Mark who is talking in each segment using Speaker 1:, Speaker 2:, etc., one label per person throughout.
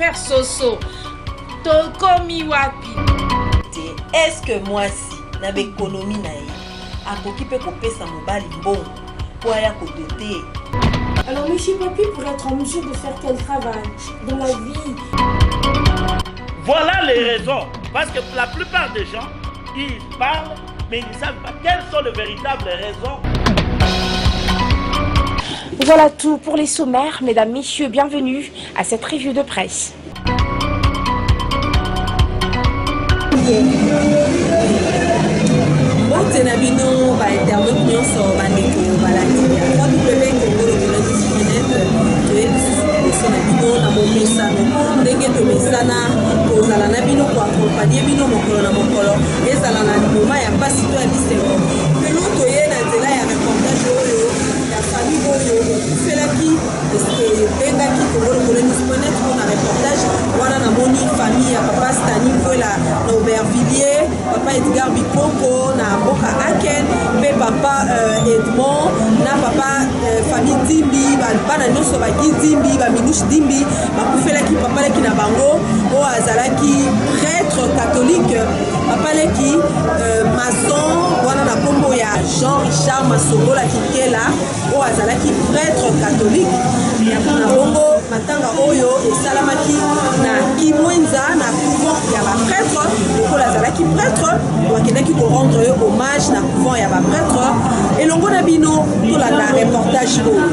Speaker 1: faire soso. Tokomi wapi.
Speaker 2: Est-ce que moi si na économie na ye akoki pe kopesa mobali mbongo po aya kodoter?
Speaker 3: Alors monsieur Papi pourrait être en mesure de faire quel travail dans la vie?
Speaker 4: Voilà les raisons. Parce que la plupart des gens, ils parlent, mais ils ne savent pas quelles sont les véritables raisons.
Speaker 3: Voilà tout pour les sommaires. Mesdames, messieurs, bienvenue à cette revue de presse.
Speaker 2: Nabino ba internaute nyonso bandeko balati www.congologologie.net toyebisa na bino na bomesano ndenge tomesana kozala na bino koakompanie bino mokolo na mokolo ezala na moma ya mpasi to ya bisengo pelo toye na nzela ya reportage oyo ya famille oyo okufelaki ebengaki congologologie.net mpona reportage wana namoni famille ya papa Stani Mvwela na Aubervilliers, papa Edgar Bikoko na mboka Aken, pe papa Edmond na papa famille Dimbi, bana nyonso baki Dimbi, ba Minush Dimbi, bakufelaki papa leki na bango o azalaki prêtre catholique, papa leki maçon wana na kombo ya Jean Richard Masobola Kikela o azalaki prêtre catholique ya na bongo matanga oyo esalamaki na Kimwenza na couvent ya ba prêtre lokola azalaki prêtre wakendaki korendre yo hommage na couvent ya ba prêtre elongo na bino tolanda reportage oyo.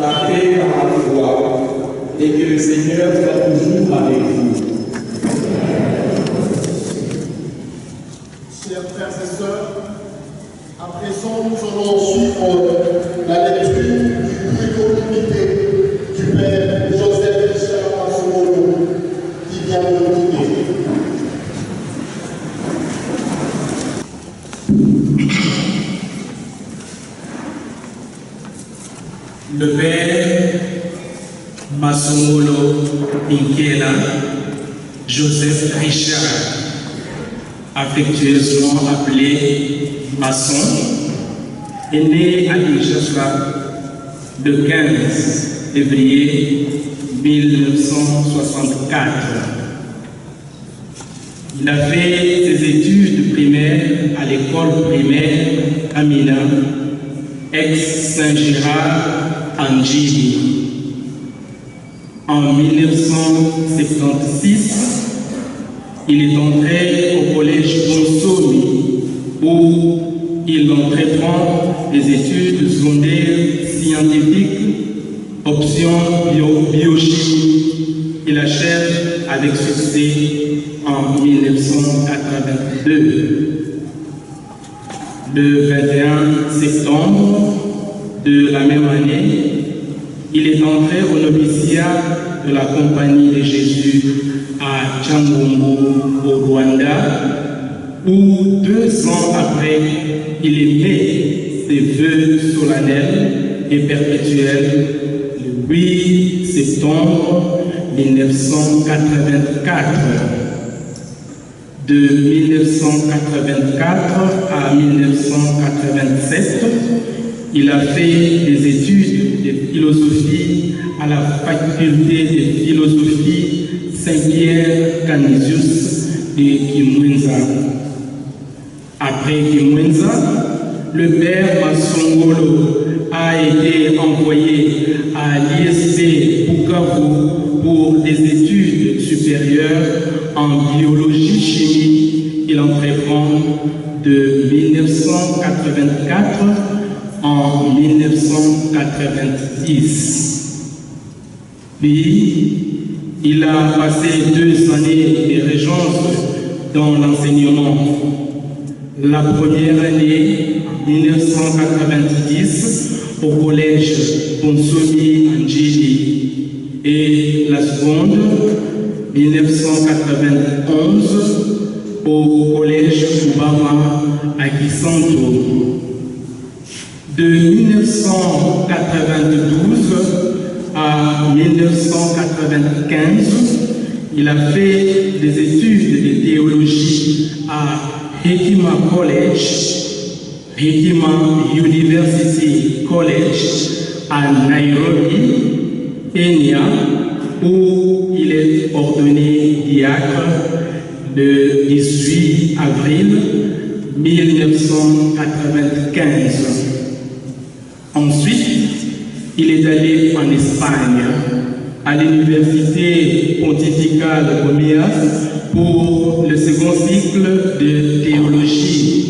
Speaker 5: la paix dans la foi, et que le Seigneur soit toujours avec vous.
Speaker 6: Chers frères et sœurs, à présent nous allons suivre la lecture du communiqué du Père Joseph Richard Masomolo qui vient de nous quitter.
Speaker 7: Le Père Masomolo Inkela Joseph Richard, affectueusement appelé Masson, est né à Kinshasa le 15 février 1964. Il a fait ses études primaires à l'école primaire Amina, ex-Saint-Gérard, Anjili. En 1976, il est entré au collège Bonsomi où il entreprend des études secondaires scientifiques, option biochimie. Il achève avec succès en 1982. Le 21 septembre de la même année, il est entré au noviciat de la Compagnie de Jésus à Tchangombo, au Rwanda, où 2 ans après, il émet ses vœux solennels et perpétuels le 8 septembre 1984. De 1984 à 1987, il a fait des études de philosophie à la faculté de philosophie Saint-Pierre Canisius de Kimwenza. Après Kimwenza, le père Masongolo a été envoyé à l'ISP Bukavu pour des études supérieures en biologie-chimie. Il entreprend de 1984 en 1990. Puis, il a passé 2 années de régence dans l'enseignement. La première année, 1990, au collège Bonsomi Njili, et la seconde, 1991, au collège Obama à Kisanto. De 1992 à 1995, il a fait des études de théologie à Hekima College, Hekima University College à Nairobi, Kenya, où il est ordonné diacre le 18 avril 1995. Ensuite, il est allé en Espagne, à l'université pontificale Comillas pour le second cycle de théologie.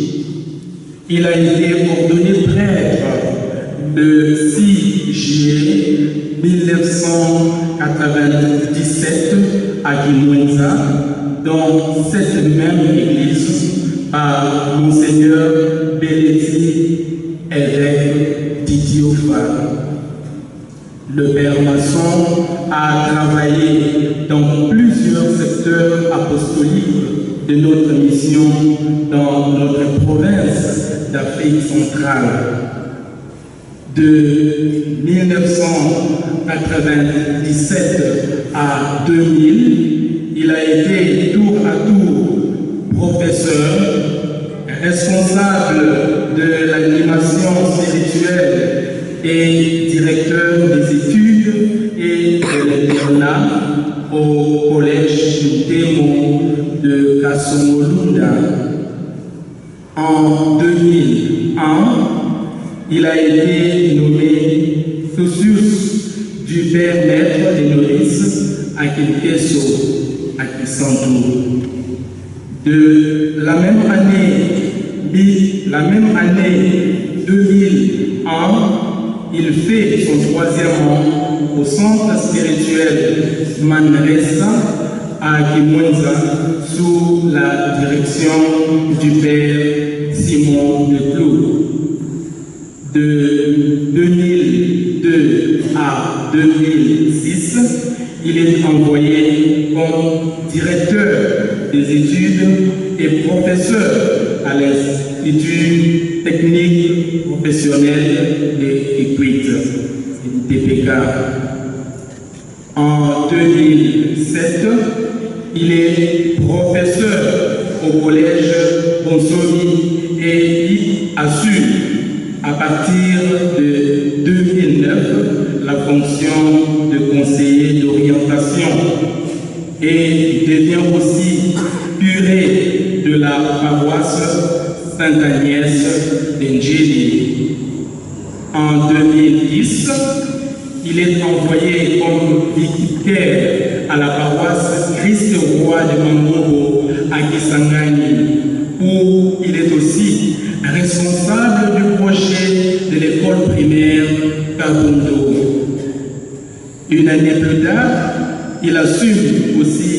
Speaker 7: Il a été ordonné prêtre le 6 juillet 1997 à Kimwenza, dans cette même église, par Monseigneur Belletti, évêque d'Itiophane. Le père Masson a travaillé dans plusieurs secteurs apostoliques de notre mission dans notre province d'Afrique centrale. De 1997 à 2000, il a été tour à tour professeur, responsable de l'animation spirituelle et directeur des études et de l'internat au collège Temo de Kasomolunda. En 2001, il a été nommé Socius du père maître des novices à Kinkeso, à Kisanto. De la même année 2001, il fait son 3e an au centre spirituel Manresa à Kimwenza sous la direction du père Simon de Clou. De 2002 à 2006, il est envoyé comme directeur des études et professeur à l'Institut technique professionnel de Equite, DPK. En 2007, il est professeur au collège Bonsomi et il assure à partir de 2009 la fonction de conseiller d'orientation et devient aussi curé de la paroisse Sainte-Agnès d'Ndjili. En 2010, il est envoyé comme vicaire à la paroisse Christ-Roi de Mangobo à Kisangani, où il est aussi responsable du projet de l'école primaire Kabundo. Une année plus tard, il assume aussi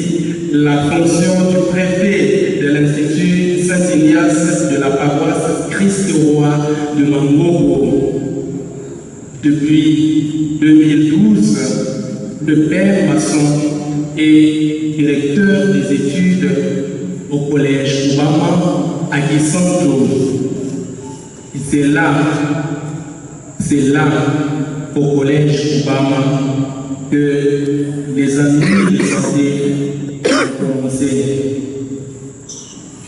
Speaker 7: la fonction du préfet de l'Institut Saint-Ignace de la paroisse Christ-Roi de Mangobo. Depuis 2012, le père Masson est directeur des études au collège Obama à Kisanto. C'est là, au collège Obama, que les amis de santé ont commencé.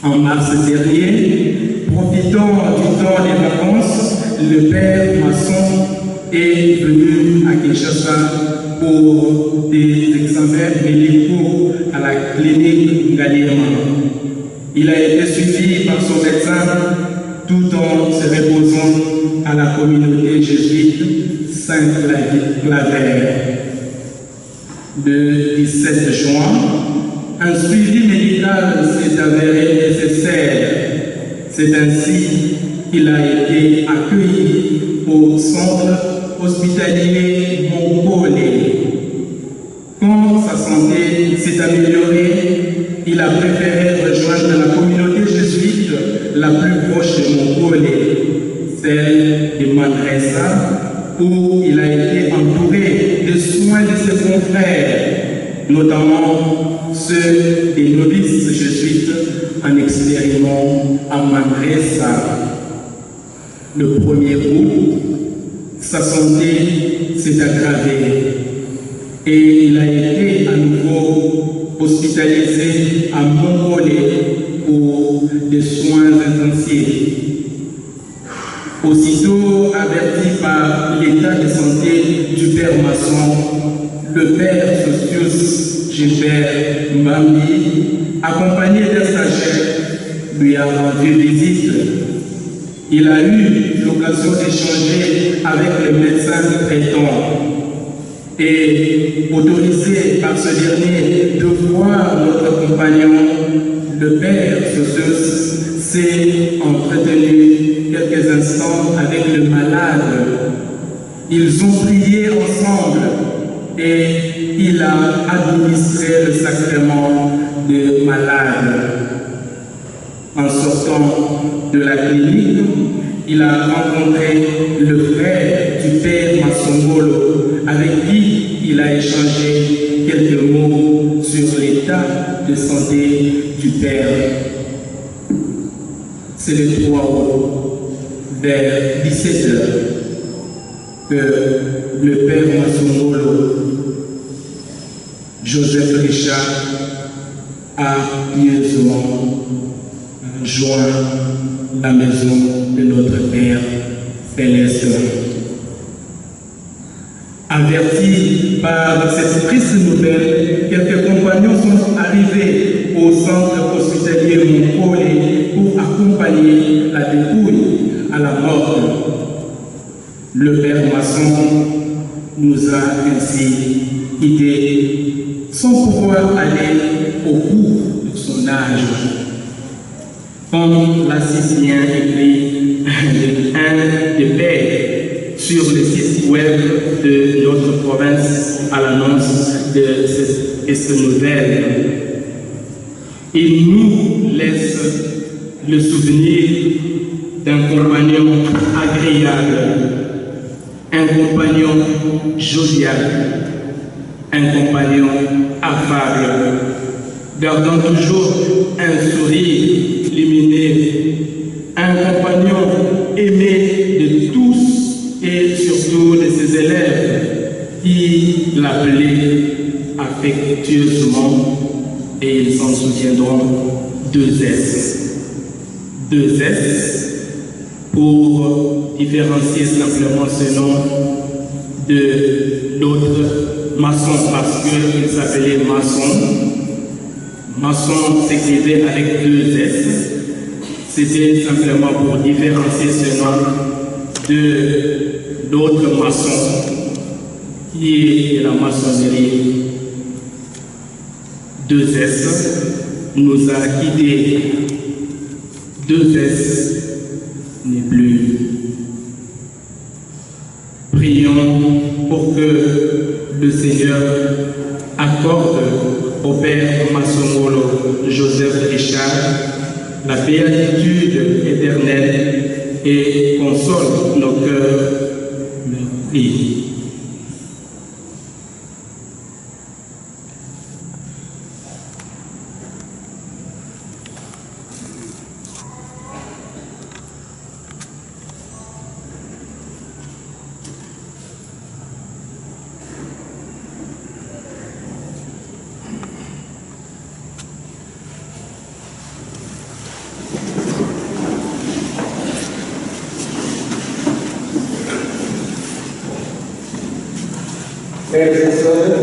Speaker 7: En mars dernier, profitant du temps des vacances, le père Masson est venu à Kinshasa pour des examens médicaux à la clinique Ngaliema. Il a été suivi par son médecin tout en se reposant à la communauté jésuite Saint-Claver. Le 17 juin, un suivi médical s'est avéré nécessaire. C'est ainsi qu'il a été accueilli au centre hospitalier Mongole. Quand sa santé s'est améliorée, il a préféré rejoindre la communauté jésuite la plus proche de Mongole, celle de Manresa, où il a été entouré des soins de ses confrères, notamment ceux des novices jésuites en expériment à Manresa. Le 1er août, sa santé s'est aggravée et il a été à nouveau hospitalisé à Mongole pour des soins intensifs. Aussitôt averti par l'état de santé du père Masson, le père Socius Gilbert Mbambi, accompagné d'un stagiaire, lui a rendu visite. Il a eu l'occasion d'échanger avec le médecin traitant et autorisé par ce dernier de voir notre compagnon, le père Socius s'est entretenu quelques instants avec le malade. Ils ont prié ensemble et il a administré le sacrement de malade. En sortant de la clinique, il a rencontré le frère du père Masongolo, avec qui il a échangé quelques mots sur l'état de santé du père. C'est le 3 août, vers 17 h, que le père Masongolo, Joseph Richard, a pieusement joint la maison de notre Père céleste. Avertis par cette triste nouvelle, quelques compagnons sont arrivés au centre hospitalier Mongole pour accompagner la dépouille à la mort. Le père Masson nous a ainsi quittés sans pouvoir aller au bout de son âge. Comme l'a si bien écrit un des pères sur le site web de notre province à l'annonce de cette nouvelle. Il nous laisse le souvenir d'un compagnon agréable, un compagnon jovial, un compagnon affable, gardant toujours un sourire lumineux, un compagnon aimé de tous et surtout de ses élèves qui l'appelaient affectueusement, et ils s'en souviendront, 2S. 2S pour différencier simplement ce nom de l'autre maçon, parce qu'il s'appelait maçon. Maçon s'écrivait avec 2S. C'était simplement pour différencier ce nom de l'autre maçon qui est la maçonnerie. 2S nous a quittés. 2S n'est plus. Prions pour que le Seigneur accorde au Père Masongolo Joseph Richard la béatitude éternelle et console nos cœurs. Merci.
Speaker 8: Frères et sœurs,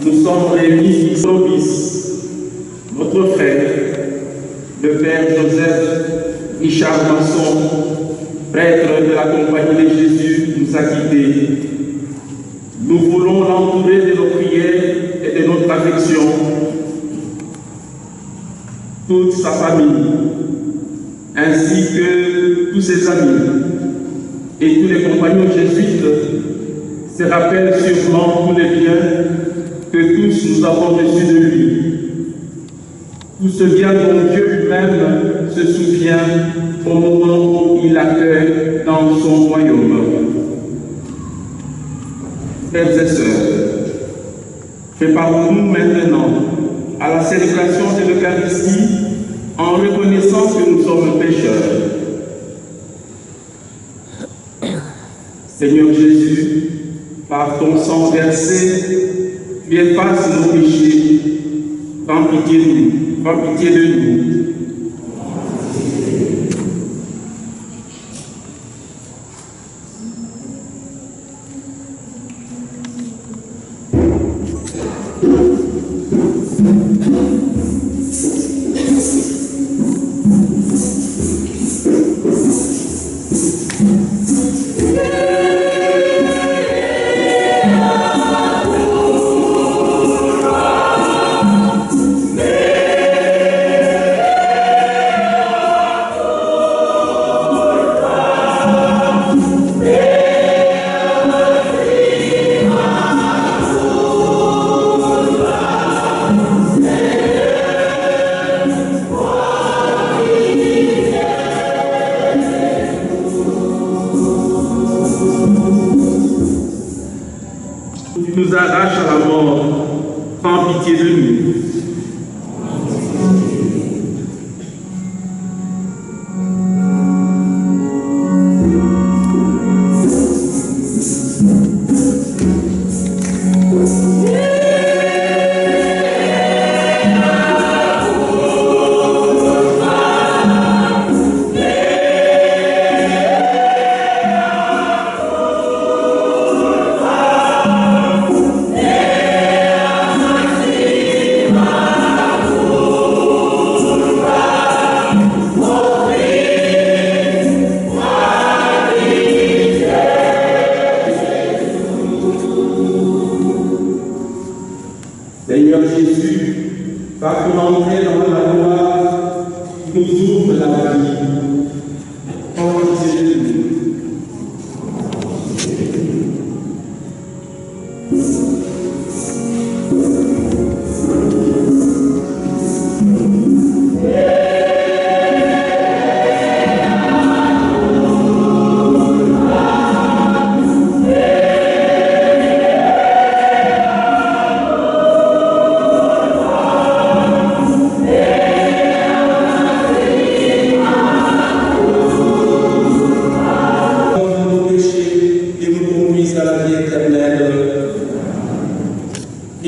Speaker 8: nous sommes réunis promis. Notre frère, le Père Joseph Richard Masson, prêtre de la Compagnie de Jésus, nous a quittés. Nous voulons l'entourer de nos prières et de notre affection. Toute sa famille, ainsi que tous ses amis et tous les compagnons jésuites, se rappelle sûrement tous les biens que tous nous avons reçus de lui. Tout ce bien dont Dieu lui-même se souvient au moment où il accueille dans son royaume. Frères et sœurs, préparons-nous maintenant à la célébration de l'Eucharistie en reconnaissant que nous sommes pécheurs. Seigneur Jésus, par ton sang versé, tu effaces nos péchés. Prends pitié de nous. Prends pitié de nous. Tu nous arraches à la mort, prends pitié de nous. Seigneur Jésus, par ton entrée dans la gloire, nous ouvre la vie. Prends pitié de nous.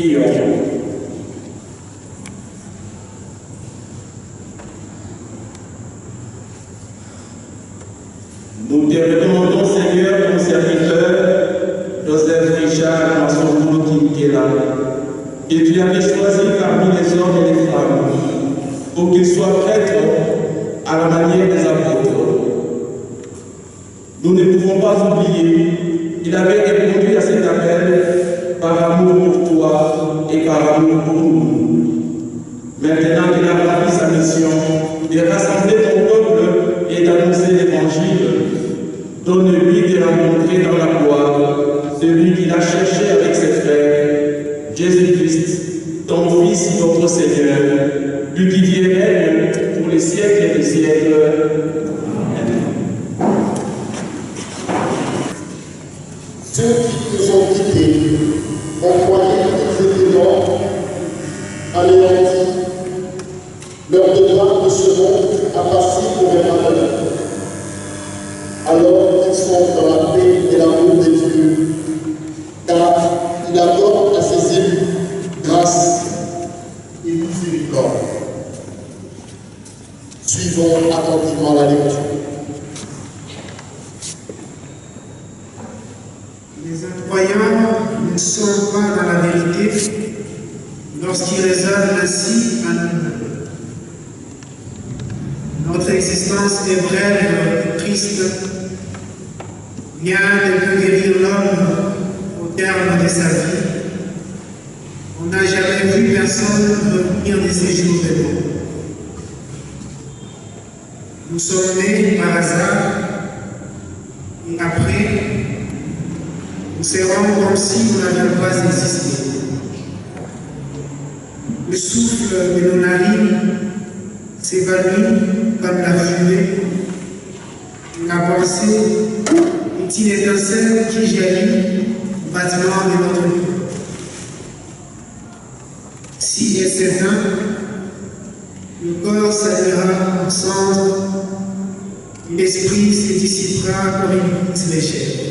Speaker 5: Prions. Nous te demandons, Seigneur, ton serviteur, Joseph Richard Massomo Kinkela, que tu avais choisi parmi les hommes et les femmes pour qu'il soit prêtre à la manière des apôtres. Nous ne pouvons pas oublier qu'il avait répondu à cet appel par amour pour toi et par amour pour nous. Maintenant qu'il a rempli sa mission de rassembler ton peuple et d'annoncer l'évangile, donne-lui de rencontrer dans la gloire celui qu'il a cherché avec ses frères, Jésus-Christ, ton Fils, notre Seigneur, lui qui vit et règne pour les siècles et les siècles.
Speaker 6: Ceux qui nous ont quittés ont croyé exactement anéantis. Leur devoir de ce monde a passé pour les malheurs. Alors qu'ils sont dans la paix et l'amour de Dieu, car il accorde à ses élus grâce et miséricorde. Suivons attentivement la lecture.
Speaker 9: Les incroyants ne sont pas dans la vérité lorsqu'ils raisonnent ainsi à nous. Notre existence est brève et triste. Rien ne peut guérir l'homme au terme de sa vie. On n'a jamais vu personne revenir de ses jours de mort. Nous sommes nés par hasard et après, nous serons comme si nous n'avions pas existé. Le souffle de nos narines s'évanouit comme la fumée. La pensée est une étincelle qui jaillit au battement de notre vie. Si elle s'éteint, le corps s'allira en cendres et l'esprit se dissipera comme une goutte légère.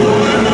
Speaker 6: Alléluia.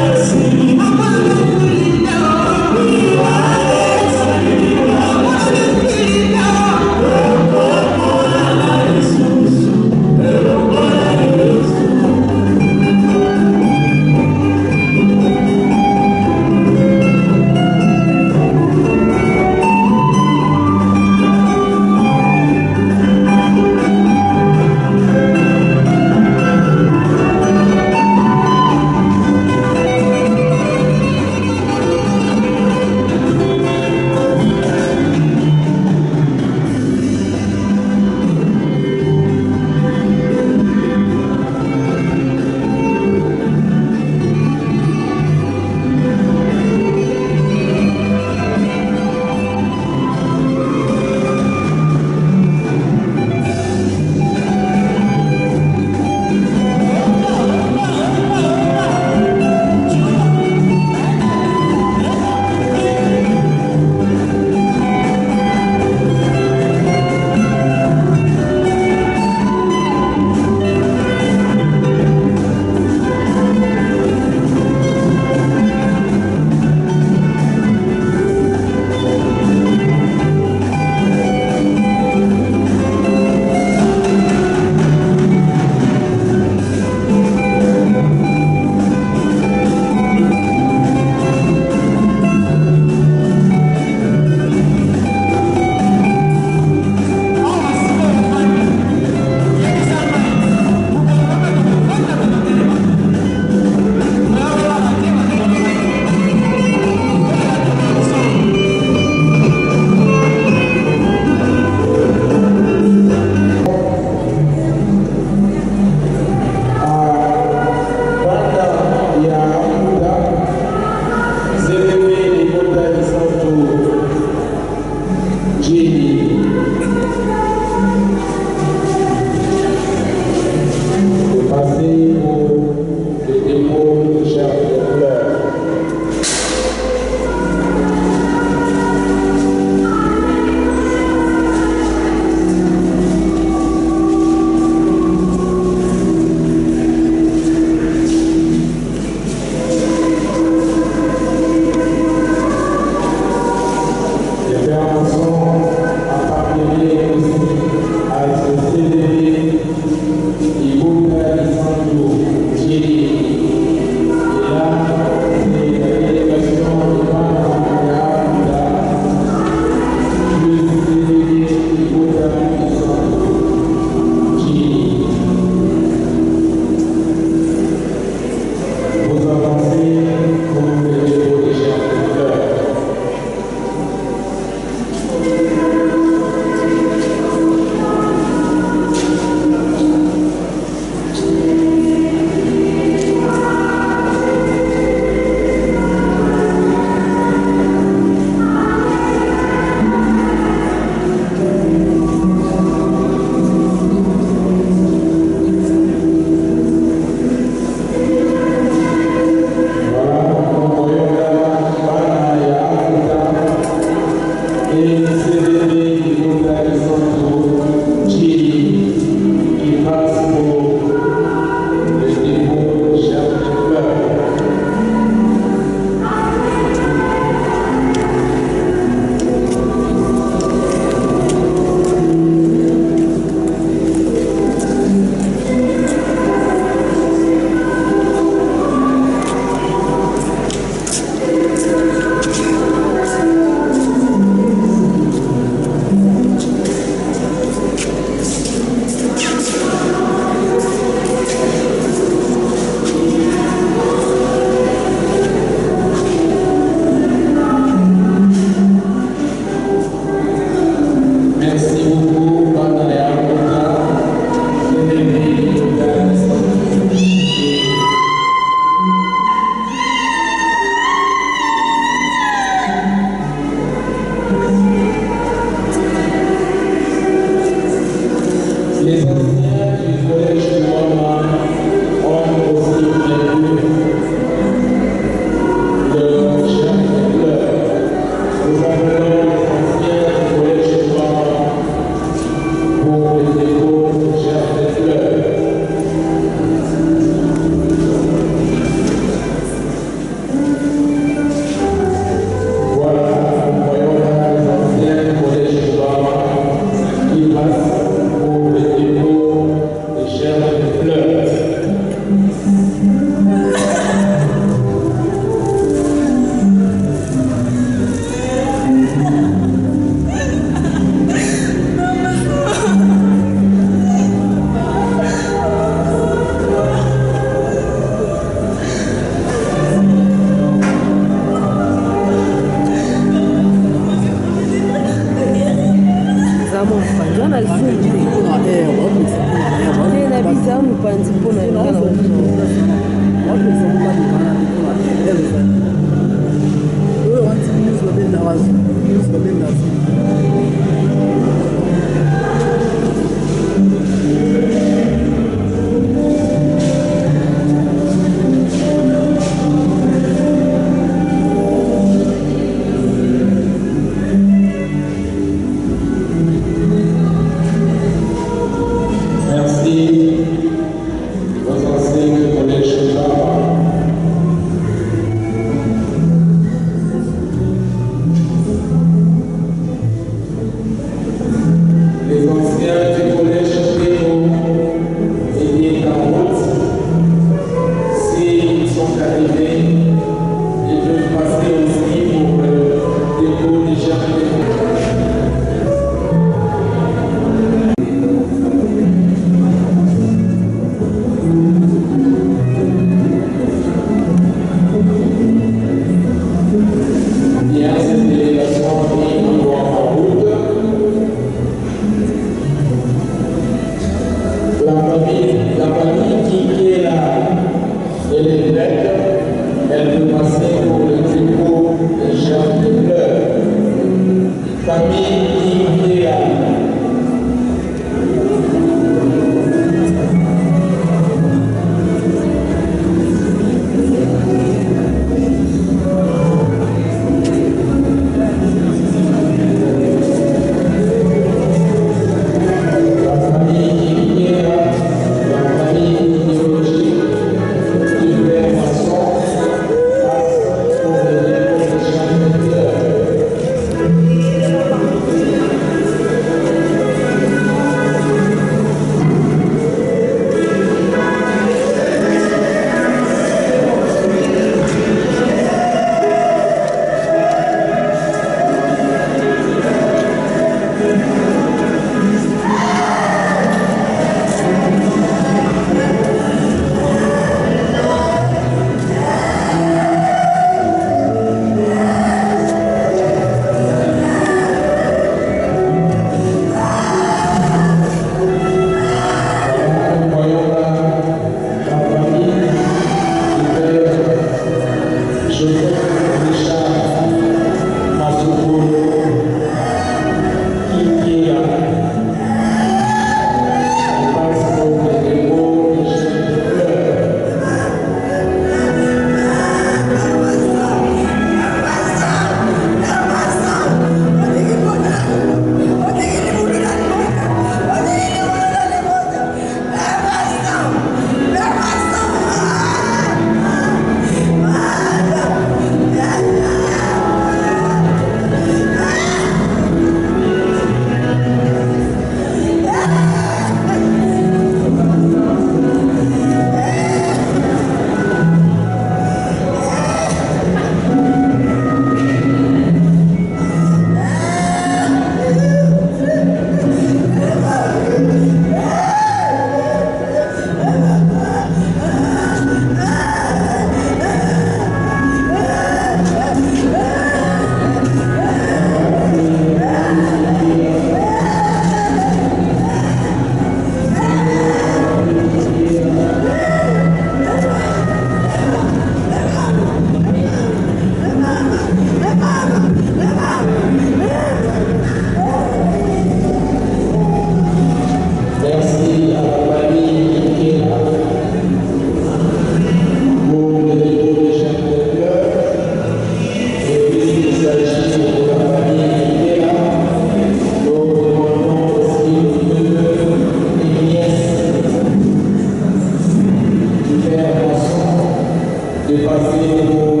Speaker 7: de passer pour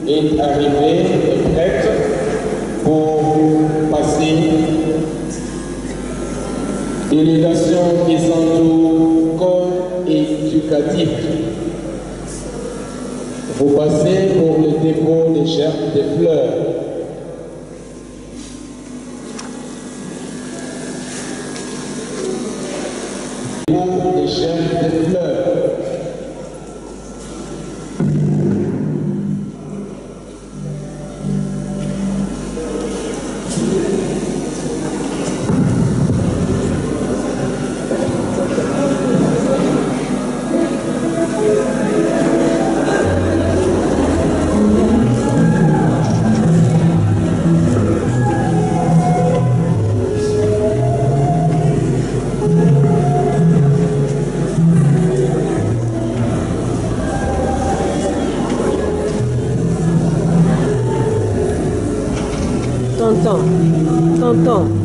Speaker 7: est arrivée, est prête pour passer. Délégation qui s'entoure corps éducatif. Vous passez pour le dépôt des gerbes de fleurs. Dépôt des gerbes de fleurs.
Speaker 2: Tonton.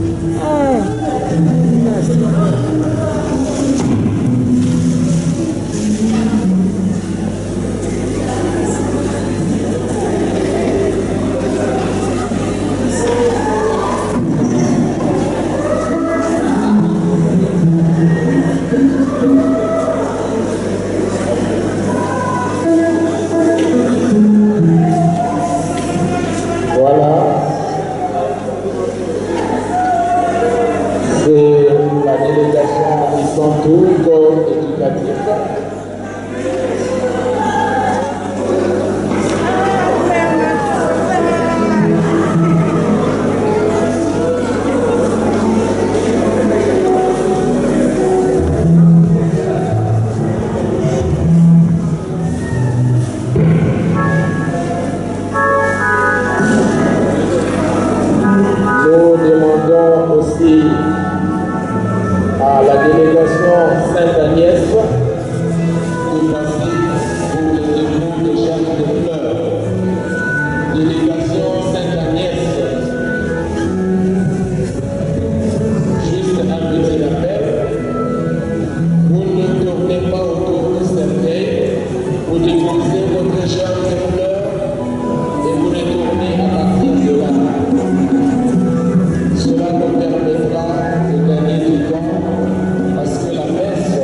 Speaker 7: Parce que la messe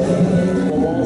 Speaker 7: commence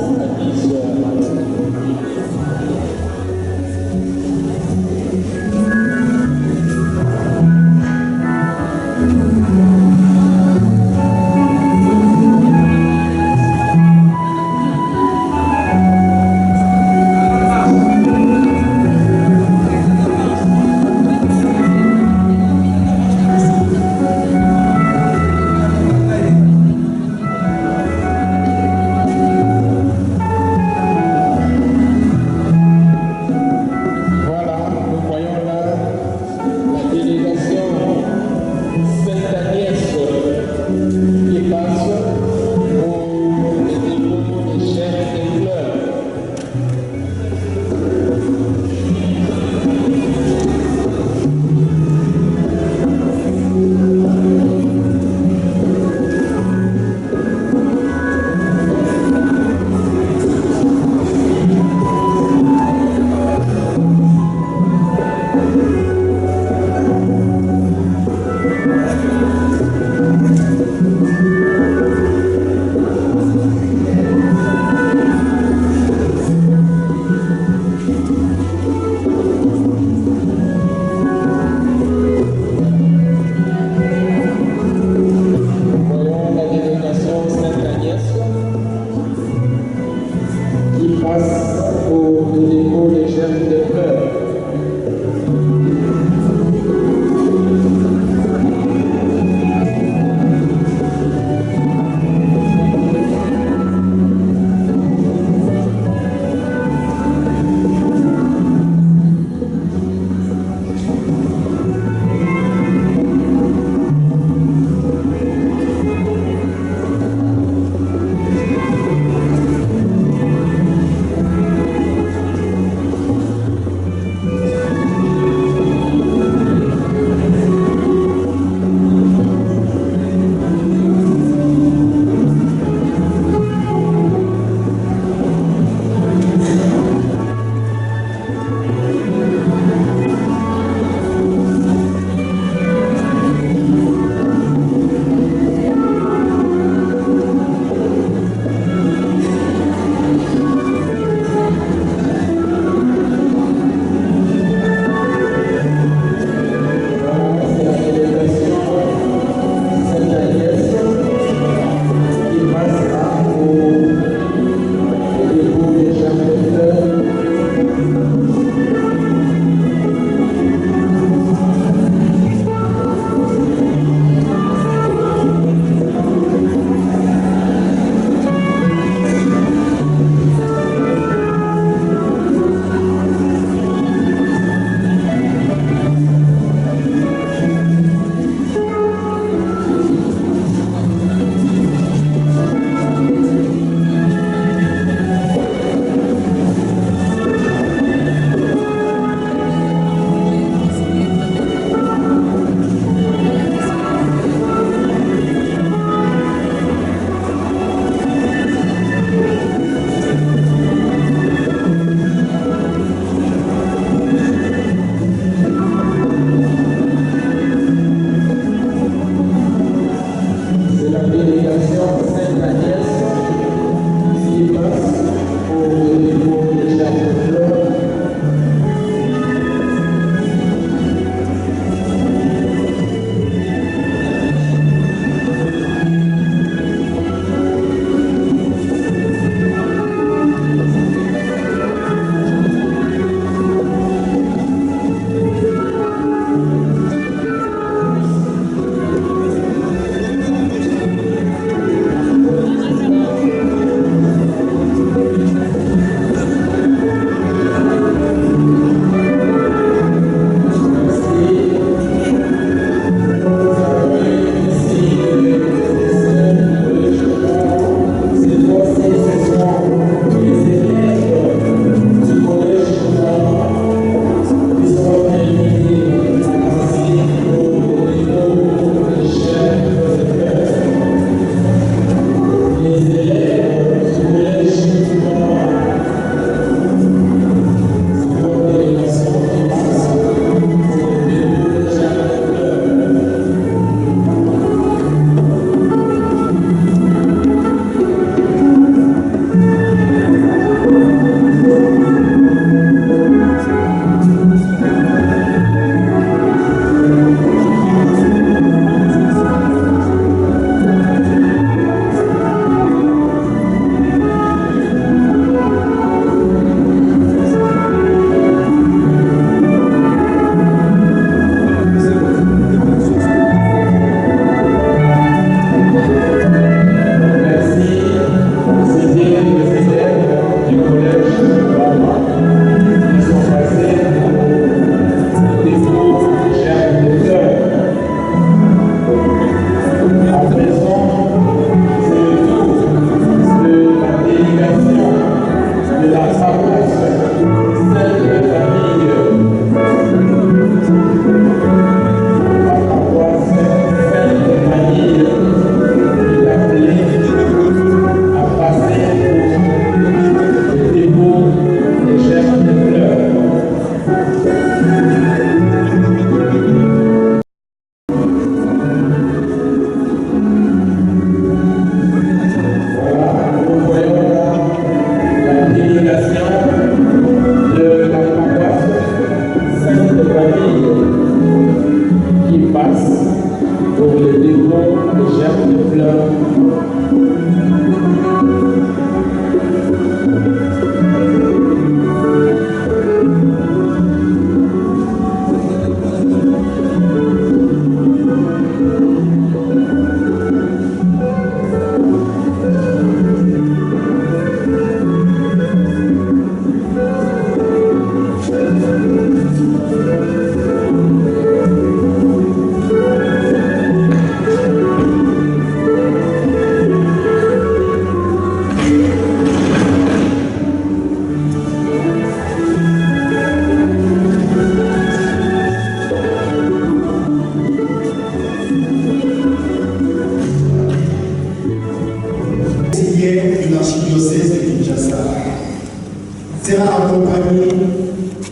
Speaker 6: sera accompagné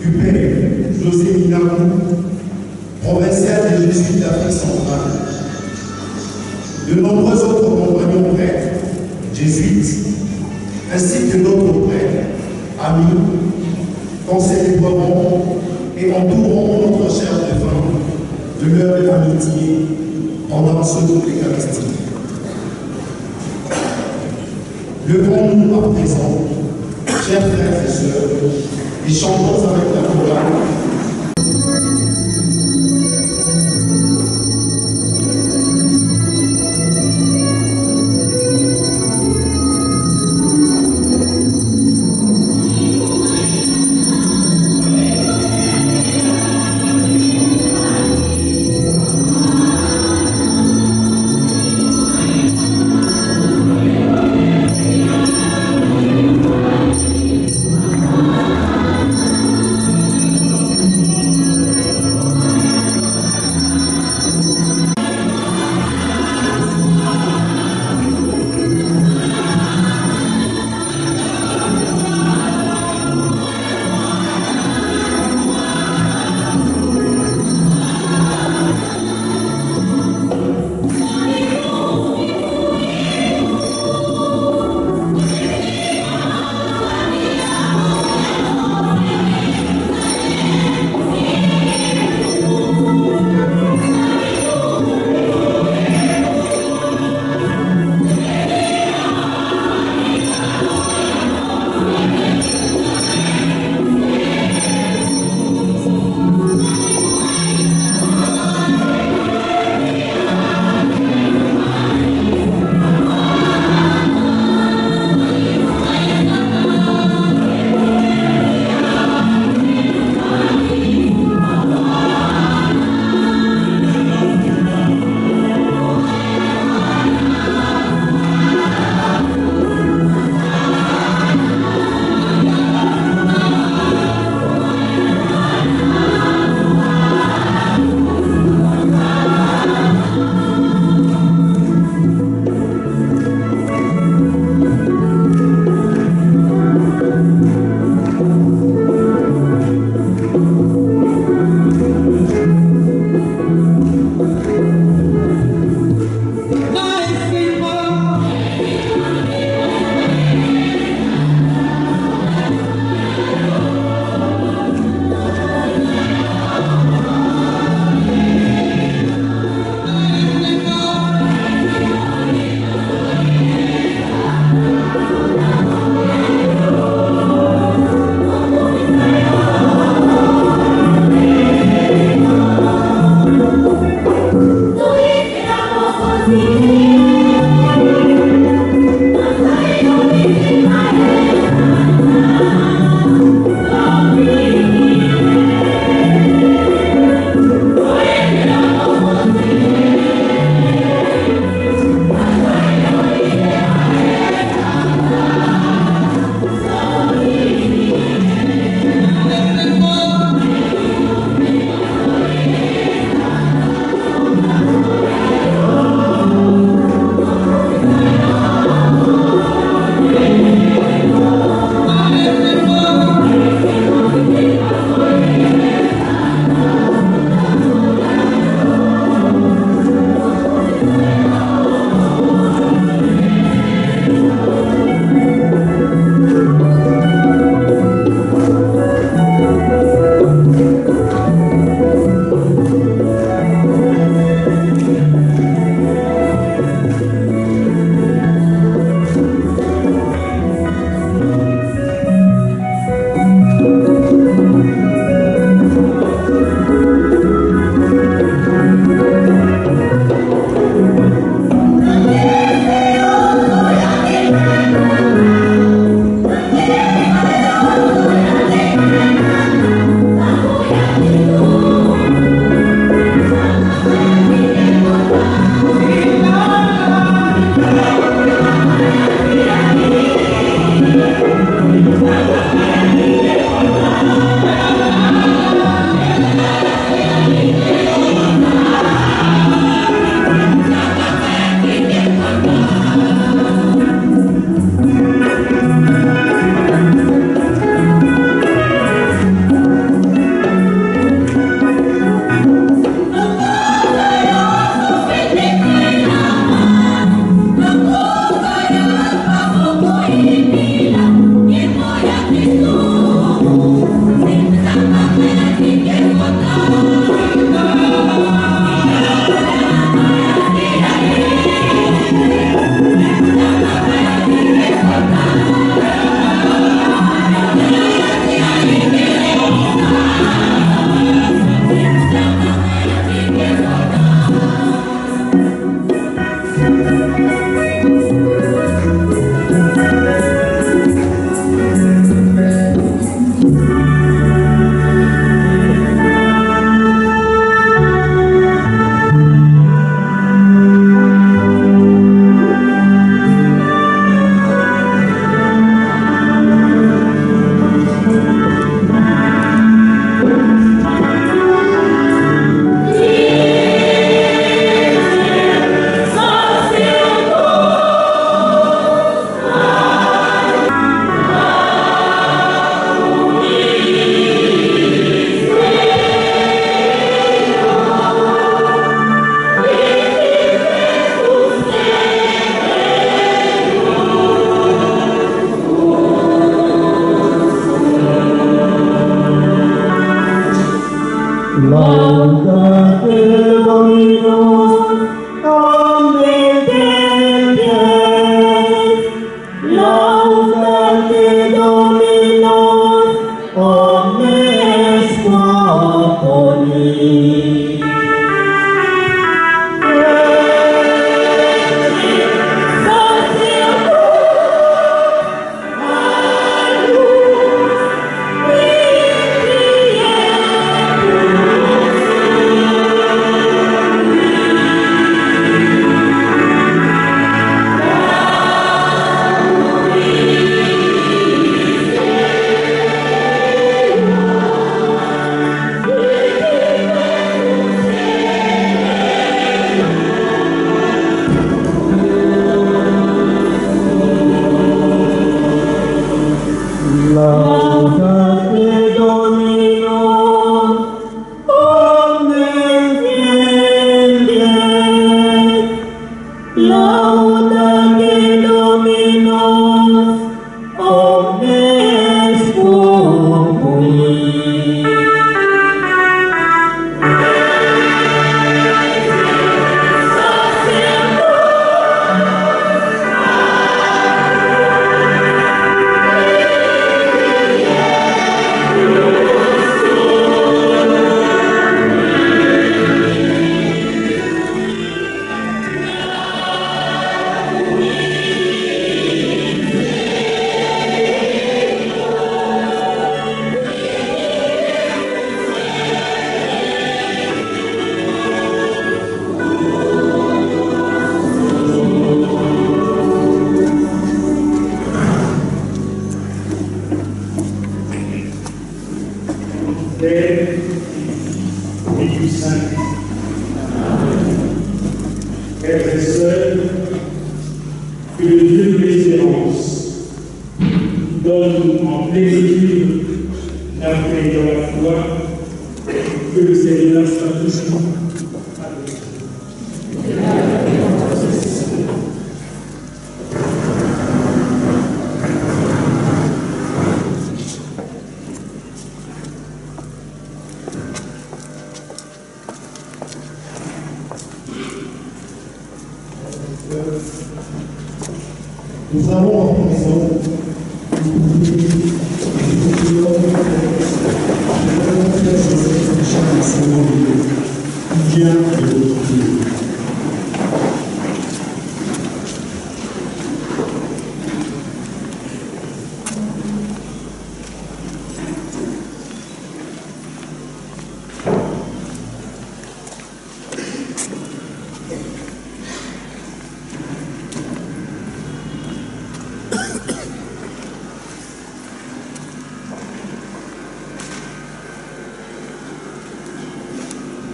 Speaker 6: du père José Minakou, provincial des Jésuites d'Afrique centrale. De nombreux autres compagnons prêtres, jésuites, ainsi que d'autres prêtres, amis, concélébreront et entoureront notre cher défunt de leur amitié pendant ce jour eucharistique. Levons-nous à présent, chers frères et sœurs, et chantons avec la chorale. Nous avons en prison qui vient de notre pays.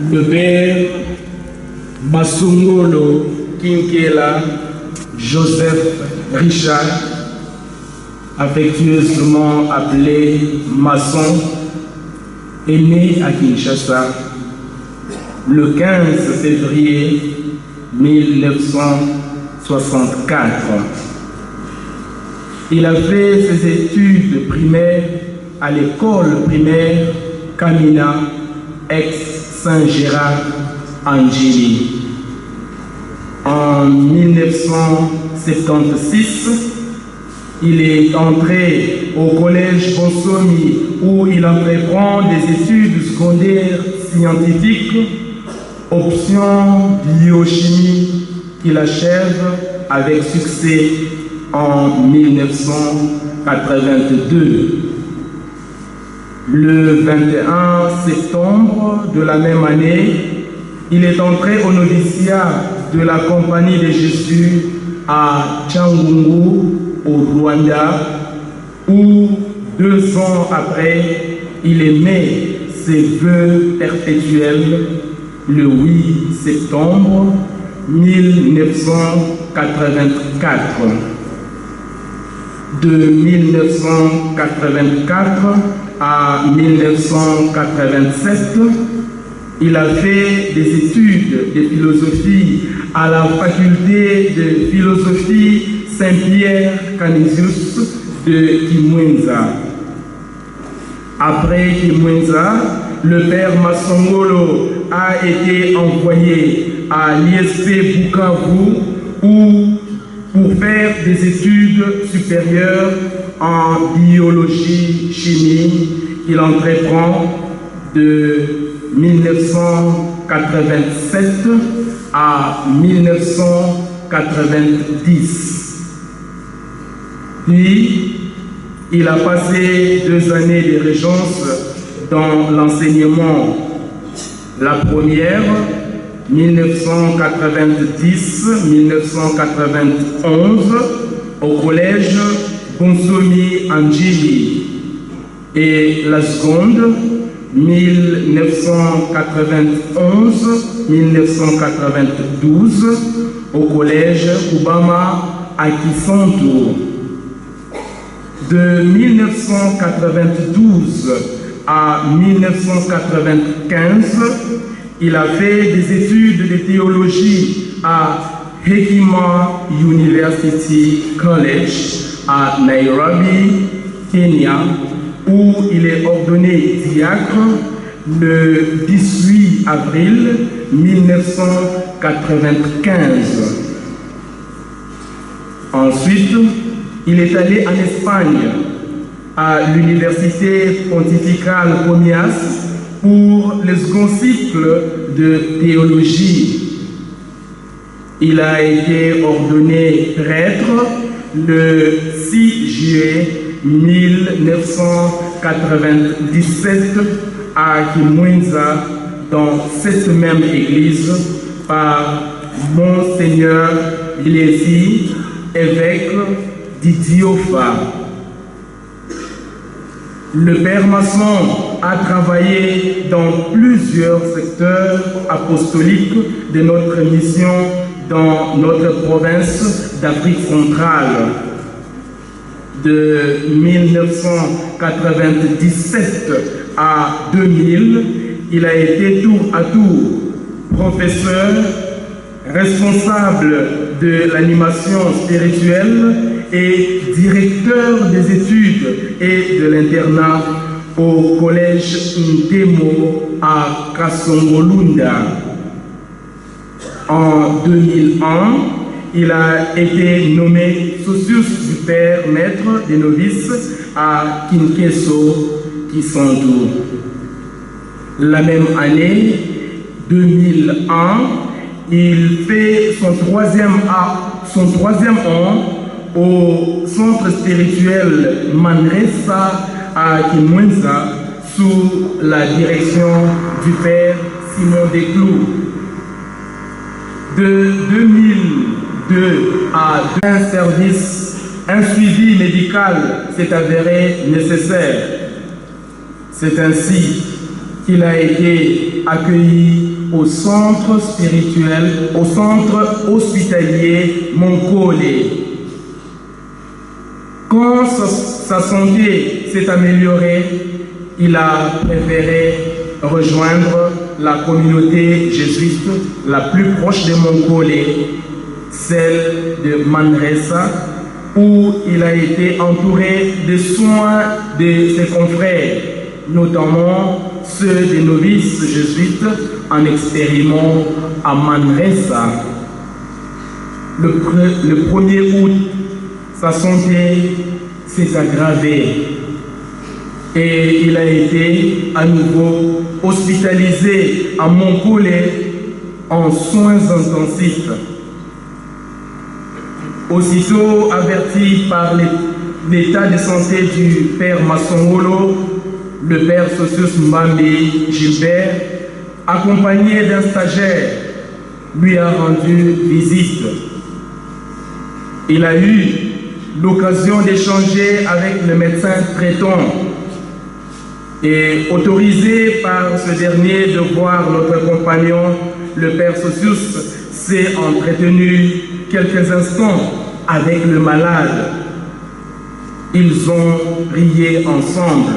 Speaker 7: Le père Masungolo Kinkela Joseph Richard, affectueusement appelé Masson, est né à Kinshasa le 15 février 1964. Il a fait ses études primaires à l'école primaire Kamina, ex-Saint-Gérard Angeli. En 1976, il est entré au collège Bonsomi où il entreprend des études secondaires scientifiques, option biochimie qu'il achève avec succès en 1982. Le 21 septembre de la même année, il est entré au noviciat de la Compagnie de Jésus à Tchangungu, au Rwanda, où 2 ans après, il émet ses vœux perpétuels le 8 septembre 1984. De 1984 à 1987, il a fait des études de philosophie à la faculté de philosophie Saint-Pierre-Canisius de Kimwenza. Après Kimwenza, le père Masongolo a été envoyé à l'ISP Bukavu pour faire des études supérieures en biologie-chimie. Il entreprend de 1987 à 1990. Puis, il a passé 2 années de régence dans l'enseignement. La première, 1990-1991, au collège Bonsomi Angeli. Et la seconde, 1991-1992, au collège Kubama à Kisantu. De 1992 à 1995, il a fait des études de théologie à Hekima University College à Nairobi, Kenya, où il est ordonné diacre le 18 avril 1995. Ensuite, il est allé en Espagne, à l'Université pontificale Comillas, pour le second cycle de théologie. Il a été ordonné prêtre le 6 juillet 1997 à Kimwenza, dans cette même église, par Monseigneur Ilesi, évêque d'Idiofa. Le Père Masson a travaillé dans plusieurs secteurs apostoliques de notre mission dans notre province d'Afrique centrale. De 1997 à 2000, il a été tour à tour professeur, responsable de l'animation spirituelle et directeur des études et de l'internat au collège Ntemo à Kasongolunda. En 2001, il a été nommé Socius du Père Maître des Novices à Kinkeso, Kisandu. La même année, 2001, il fait son troisième an au centre spirituel Manresa à Kimwenza sous la direction du Père Simon Desclous. De 2002 à un suivi médical s'est avéré nécessaire. C'est ainsi qu'il a été accueilli au centre spirituel, au centre hospitalier Monkole. Quand sa santé s'est améliorée, il a préféré rejoindre la communauté jésuite la plus proche de Monkole, celle de Manresa, où il a été entouré des soins de ses confrères, notamment ceux des novices jésuites en expériment à Manresa. Le 1er août, sa santé s'est aggravée et il a été à nouveau hospitalisé à Monkole en soins intensifs. Aussitôt averti par l'état de santé du Père Masongolo, le Père Socius Mbambi Gilbert, accompagné d'un stagiaire, lui a rendu visite. Il a eu l'occasion d'échanger avec le médecin traitant et autorisé par ce dernier de voir notre compagnon, le Père Socius s'est entretenu quelques instants avec le malade. Ils ont prié ensemble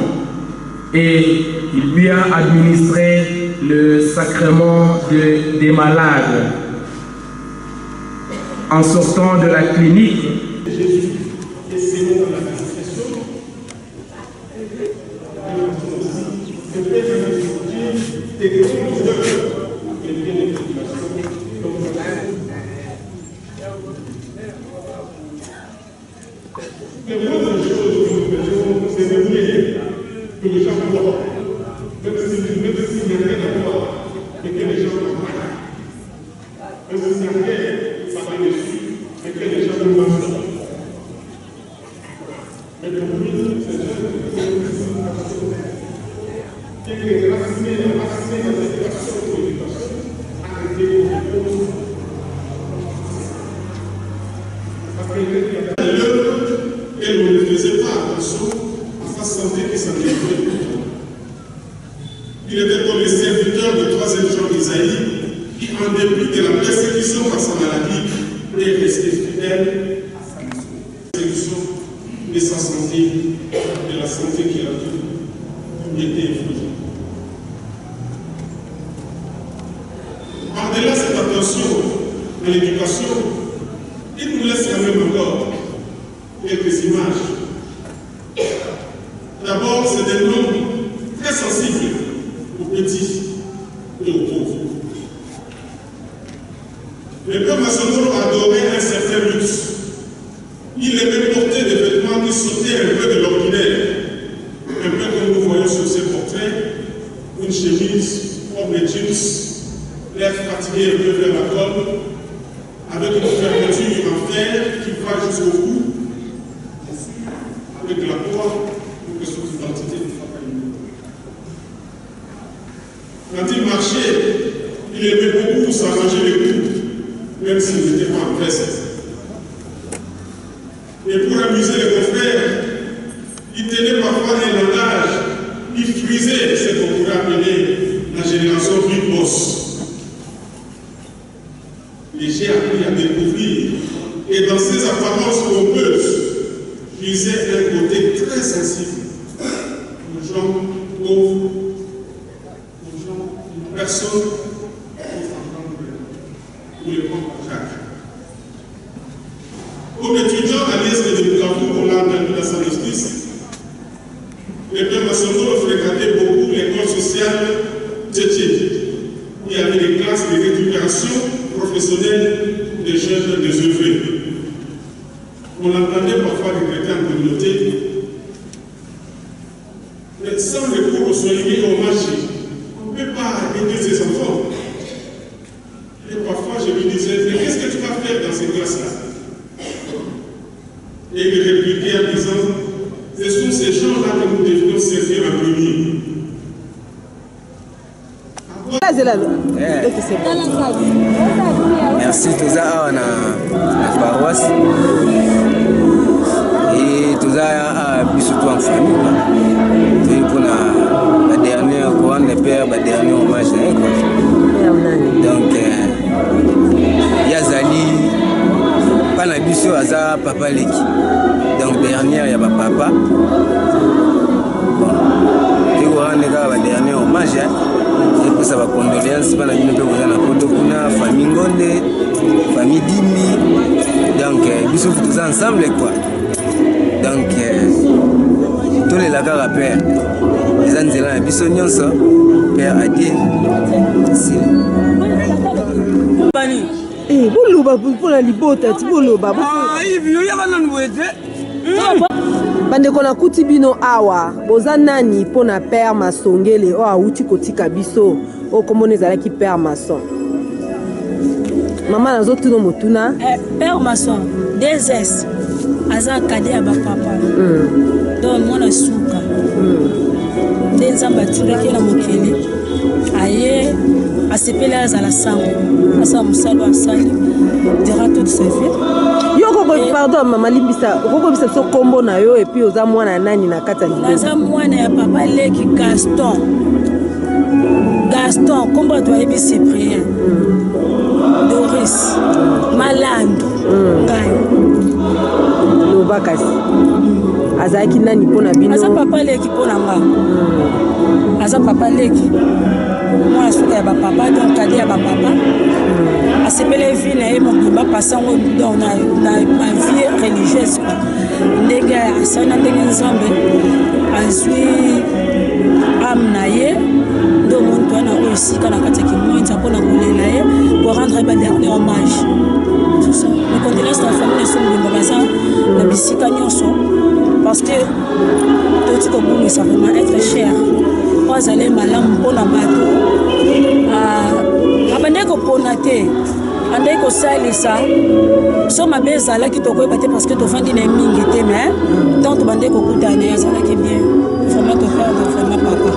Speaker 7: et il lui a administré le sacrement des malades. En sortant de la clinique,
Speaker 6: il était comme le serviteur de 3e Jean Isaïe, qui en dépit de la persécution par sa maladie, est resté fidèle à sa mission. De sa santé, de la santé qu'il a eue, était infligée. Par-delà cette attention à l'éducation, il nous laisse quand même encore quelques images. D'abord, c'est des noms très sensibles aux petits et aux pauvres. Le père Masongolo adorait un certain luxe. Il aimait porter des vêtements qui sautaient un peu de l'ordinaire. Un peu comme nous voyons sur ces portraits, une chemise, forme de jeans, l'air fatigué un peu vers la colle, avec une fermeture en fer qui va jusqu'au cou, avec la croix pour que son identité ne soit pas ignorée. Quand il marchait, il aimait beaucoup s'arranger les coups, même s'il n'était pas en veste. Et pour amuser les confrères, il tenait parfois un langage, il frisait ce qu'on pourrait appeler la génération Big Boss. Et j'ai appris à découvrir, et dans ses apparences pompeuses, frisait un côté très sensible aux gens pauvres, aux gens, aux personnes qui les prendre en charge. Comme étudiant à l'ISP de Bukavu, on l'a entendu dans sa justice, le père Masongolo fréquentait beaucoup l'école sociale Tchétché. Il y avait des classes de récupération professionnelle des jeunes désœuvrés. On l'entendait parfois décréter en communauté, mais sans recours aux soignés au marché, on ne peut pas aider ces enfants. Et parfois je lui disais, mais qu'est-ce que tu vas faire dans ces classes-là? Et il répliquait en disant, ce sont ces gens-là que nous devons servir en premier.
Speaker 10: Merci tous à la paroisse et tous à surtout en famille. Pour la dernière couronne de père, la dernière hommage. Donc, Yazali, Panabiso, Aza, Papa Leki. Donc, dernière, il y a papa. Et vous rendez la dernière hommage. Et pour ça, va condoléances, pas la vie de la Kotokuna, famille Ngonde, famille Dimi. Donc, ils sont tous ensemble, quoi. Donc, tous les lacars à père, les Anzélans et Bissonions, père Adieu.
Speaker 2: Eh, vous l'avez pour la libota, tu l'avez.
Speaker 10: Ah, il vient, il y a un nouveau.
Speaker 2: Bandeko na kuti bino awa boza nani pona père Masongele o auti kotika biso o komone ezalaki père Mason. Maman nazo tuno motuna
Speaker 11: père Mason 2S aza cadet ya ba papa. Donc mwana suka. Nzamba tireke na mokele. Aye asepele azala sango. Asa musalo asali dira toute sa vie.
Speaker 2: Pardon, maman Limbisa, vous avez ce combo na yo et puis aux amouana nani na kata libo.
Speaker 11: Naza mwana ya papa Leki Gaston. Gaston, combo toi ebi Cyprien. Doris, Malando, Gayo.
Speaker 2: Lobakasi. Azaki nani pona bino.
Speaker 11: Aza papa Leki pona nga. Aza papa Leki. Moi suka ya ba papa donc kadi ya ba papa. Asepele vie na ye mobimba pasango dans na vie religieuse ndenge asana ndenge nzambe azwi am na ye ndo muntu ana osika na kati kimwenza mpona kolela ye pour rendre ba dernier hommage tout ça les condoléances la famille sont mobimba baza na bisika nyonso parce que tout ce que ça vraiment être cher pas aller malamu mpona bato abandé kopona te andai kosalisa so mabe ezalaki tokoyeba te parce que tofandi na mingi te mais tant tobandai kokutana ezalaki bien vraiment toferde vraiment papa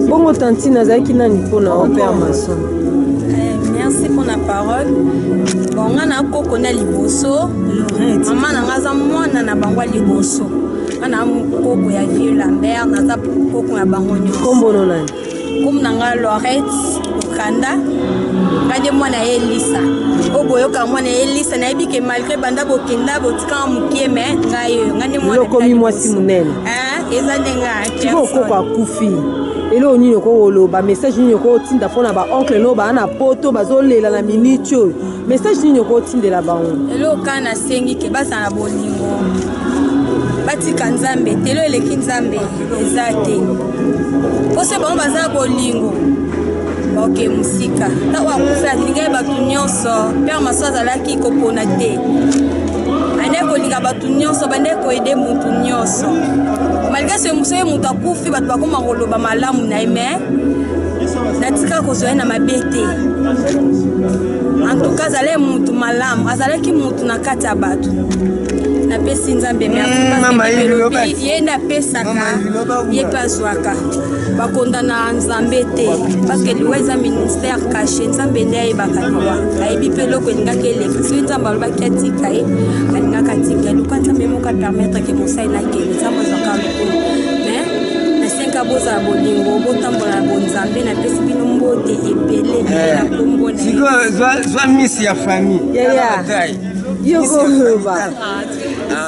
Speaker 2: bongo tantine azalaki nani mpona o père Mason.
Speaker 12: Merci pour la parole. Bon, on a koko na liboso maman nanga za mwana na bangwa liboso ana koko ya vieux Lambert na za koko ya bangonyo
Speaker 2: kombono nani
Speaker 12: comme nanga Lorette Kanda kade mwana Elisa oboyoka mwana Elisa na ebike malgré banda bokenda botika mukie mais ngayo ngande mwana
Speaker 2: lokomi mwasi munene
Speaker 12: eza ndenga
Speaker 2: koko akufi elo nini ko woloba message nini ko tinda fona ba oncle no ba na poto bazolela na minute
Speaker 13: message nini okotindela bango
Speaker 12: eloko kaka nasengi ke bazala bolingo batika nzambe te elo eleki nzambe eza te pose bango bazala bolingo baoke mosika ntango akufa alingai bato nyonso pere maso azalaki kopona te ande kolinga bato nyonso bande koede mutu nyonso malgré ce mosoye mutu akufi bato bakoma koloba malamu na ye me natika kozwa na mabe te en tout cas azali mutu malamu azalaki mutu na kati ya bato napesi nzambe merci ye napesaka ye mpe azwaka bakondana nzambe te parce que liwa eza ministère caché nzambe nde ayebaka liwa ayebi mpe eloko elingaki eleki soki nzambe alobaki atika ye alingaka atika luka nzambe moko apermettre ke mosali nakende nzambe azwaka lokolo mais nasenga bozala bolingo botambola na bonzambe napesi bino mbote ebele na kombo na ye
Speaker 10: zwa misi ya famille
Speaker 13: yokoba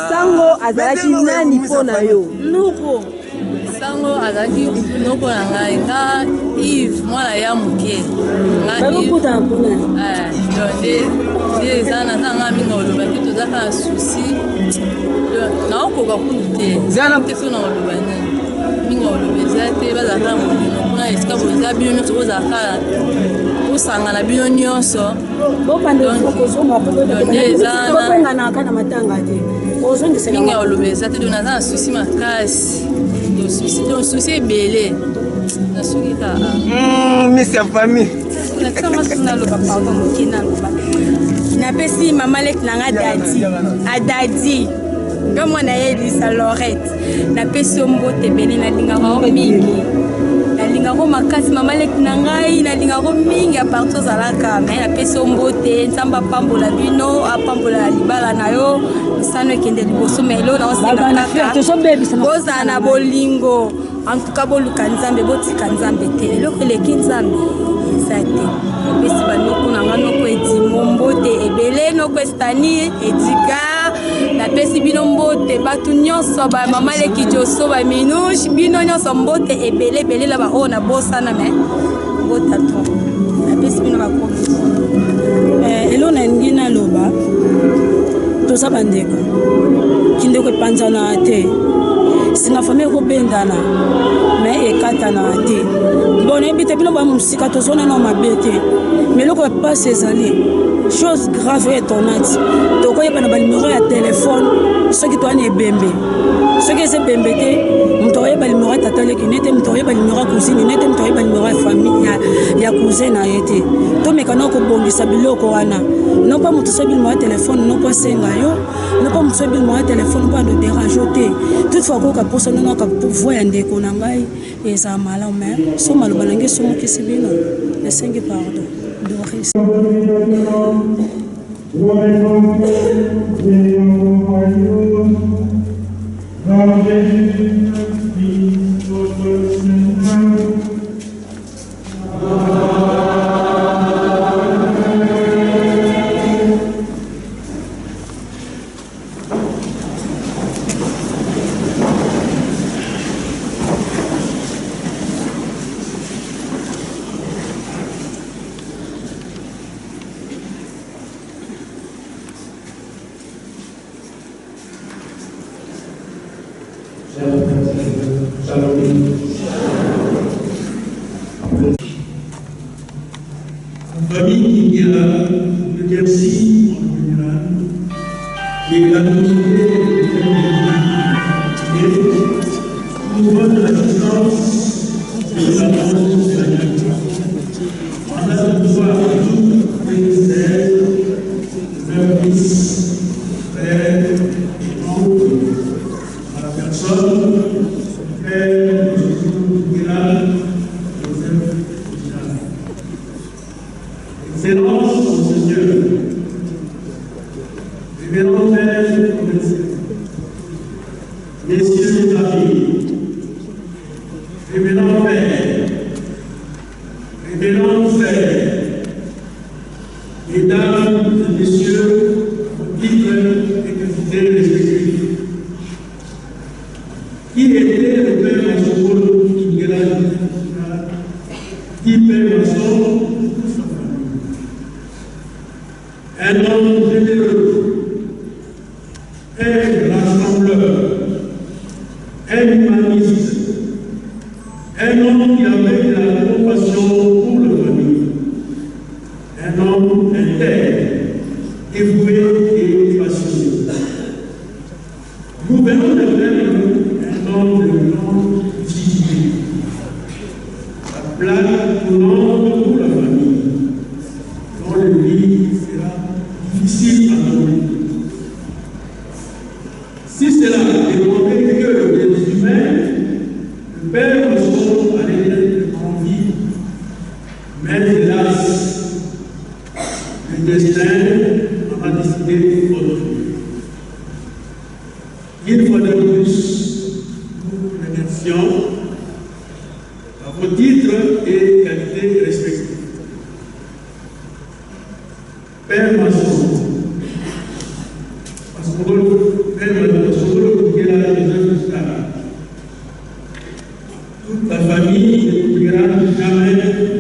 Speaker 13: sango azalaki nani mpo na yo
Speaker 14: nuko sango azalaki noko na ngai nga Yves mwana ya moke nde eza nazanga mingi olobaki tozaka na susi naokoka kutu te so na oloba nini mingi oloba eza te bazalaka na molino mpona esika boeza bino nyonso bozalaka osangana bino nyonso mingi oloba eza te naza na susi makasi susi ebele nasuki kaka
Speaker 10: misi ya famille
Speaker 12: nakisanga suna loba pardon moke naloba napesi mama leki nanga adadi nga mwana ye elisa lorette napesi yo mbote ebele nalingaka o mingi nalingako makasi mama leki na ngai nalingako mingi aparti ozalaka me napesi yo mbote nzambe apambola bino apambola libala na yo misano ekende liboso me elo naosenga kaka bozala na bolingo en tout cas boluka nzambe botika nzambe te eloko eleki nzambe eza te napesi banoko na nga noko edimo mbote ebele noko estani edika napesi bino mbote bato nyonso bamama leki joso baminushe bino nyonso mbote ebele ebele la baoyo nabosana me mbota to napesi bino bakomi
Speaker 11: elo nalingi naloba toza bandeko kindeko epanzana te singa famille ekobendana me ekatana te bon nayebi te bino bamosika tozona na mabe te me eloko epasi ezali chose grave étonnante tokoyeba na balimero ya telefone soki toani ebembe soki eza ebembe te moto oyeba limero ya tata leki nete moto oyeba limero ya cousine nete moto oyeba limero ya famille ya cousin na ye te tomeka na kobongisa biloko wana nopa moto soki limero ya telefone nopo asenga yo nopa moto soki limero ya telefone mpo ando dérange te toutefois koka posa nonoka voi ya ndeko na ngai eza malamu me so maloba nange somokisi bino esengi pardon Doris.
Speaker 5: Famille qui est là, le merci en général, et la communauté et nous voit de l'assistance et de la présence de la nature. On a besoin de tous les frères, leurs fils, frères et oncles, à la personne, frère, Excellence, Seigneur, révérend Père, messieurs et amis, révérend Père, révérend Frère, mesdames et messieurs, titres et qualités respectifs, qui était le Père Massot qui Père Massot
Speaker 15: un homme généreux, un rassembleur, un humaniste, un homme qui avait de la compassion pour la famille, un homme intègre, dévoué et passionné. Nous venons de faire un homme de grande utilité, la plaque tournante pour la famille, dont le vie sera difficile à trouver. Si cela dépendait que des humains, le Père Masson allait être en vie, mais hélas, le destin a décidé autrement. Une fois de plus, nous remercions à vos titres et qualités respectives. Père Masson, Père Masson, qui est là jusqu'à toute la famille ne n'oubliera jamais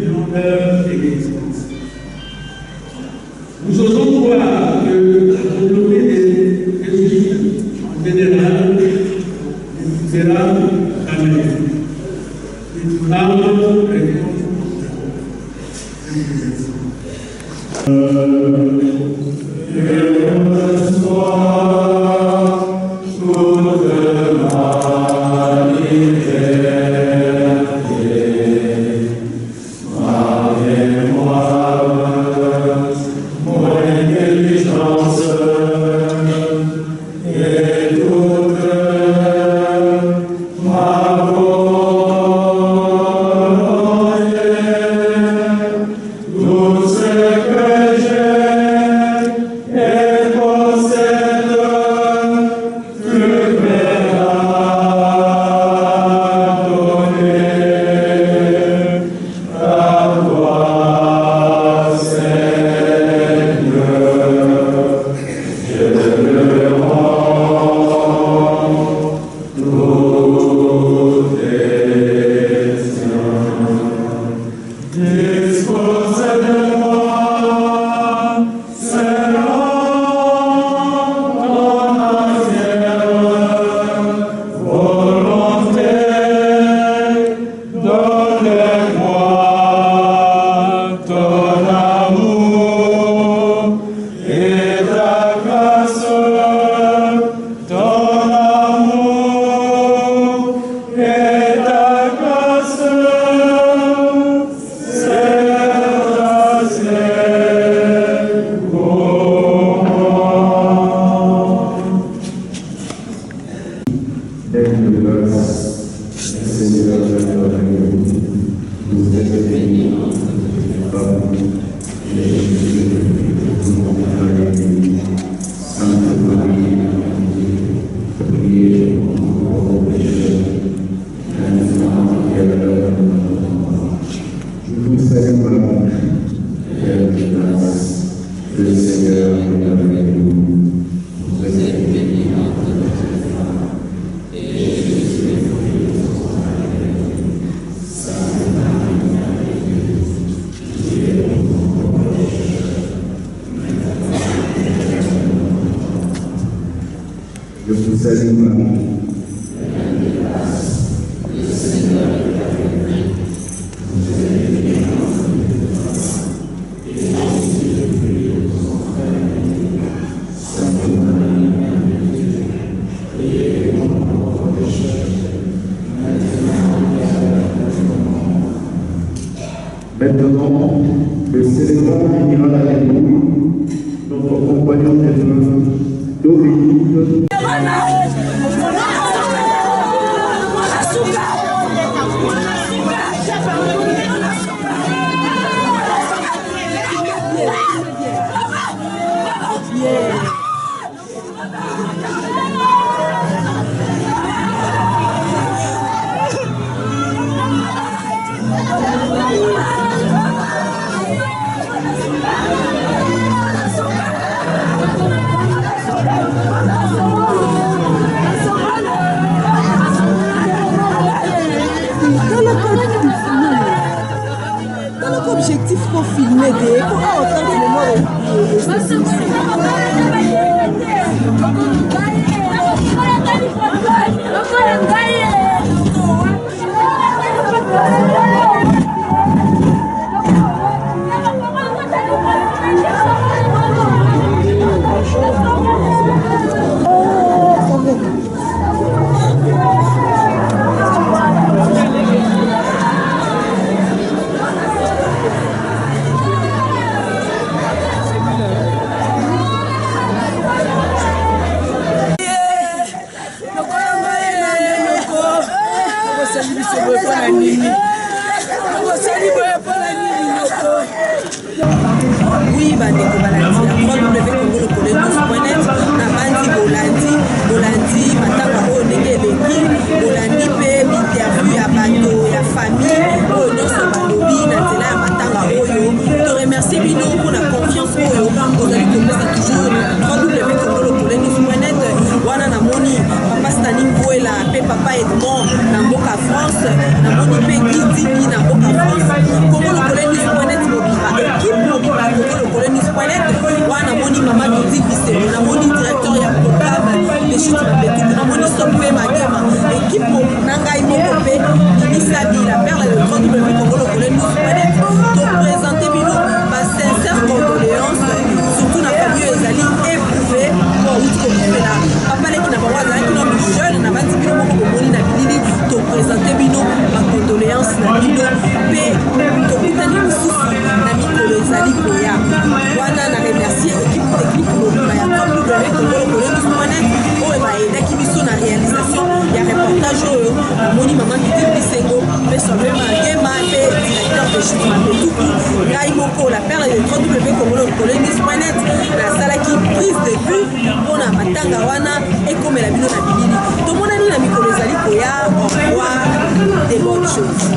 Speaker 15: l'honneur d'existence. Nous osons croire que la volonté des jésuites en général ne sera jamais. Et nous l'avons
Speaker 16: Maintenant, le célébrant finira la lecture. Notre compagnon Dominique.
Speaker 2: tokopela papa leki na bango azalaki no jeune na bandi bino moko bomoni na bilili topresente bino bacondoléance na bino mpe tokutani mosusu na mikolo ezali koya wana na remercie équipe technique mobima ya www.congolo-colonus.net oyo bayedaki biso na réalisation ya reportage oyo omoni mama Kitty Bisengo mpe Salve Magema mpe directeur de chute Mapetuku ngai moko la perle de www.congolo-colonus.net nasalaki prise de vue mpona matanga wana ekomela bino na bilili tomonani na mikolo ezali koya au revoir des bonnes choses.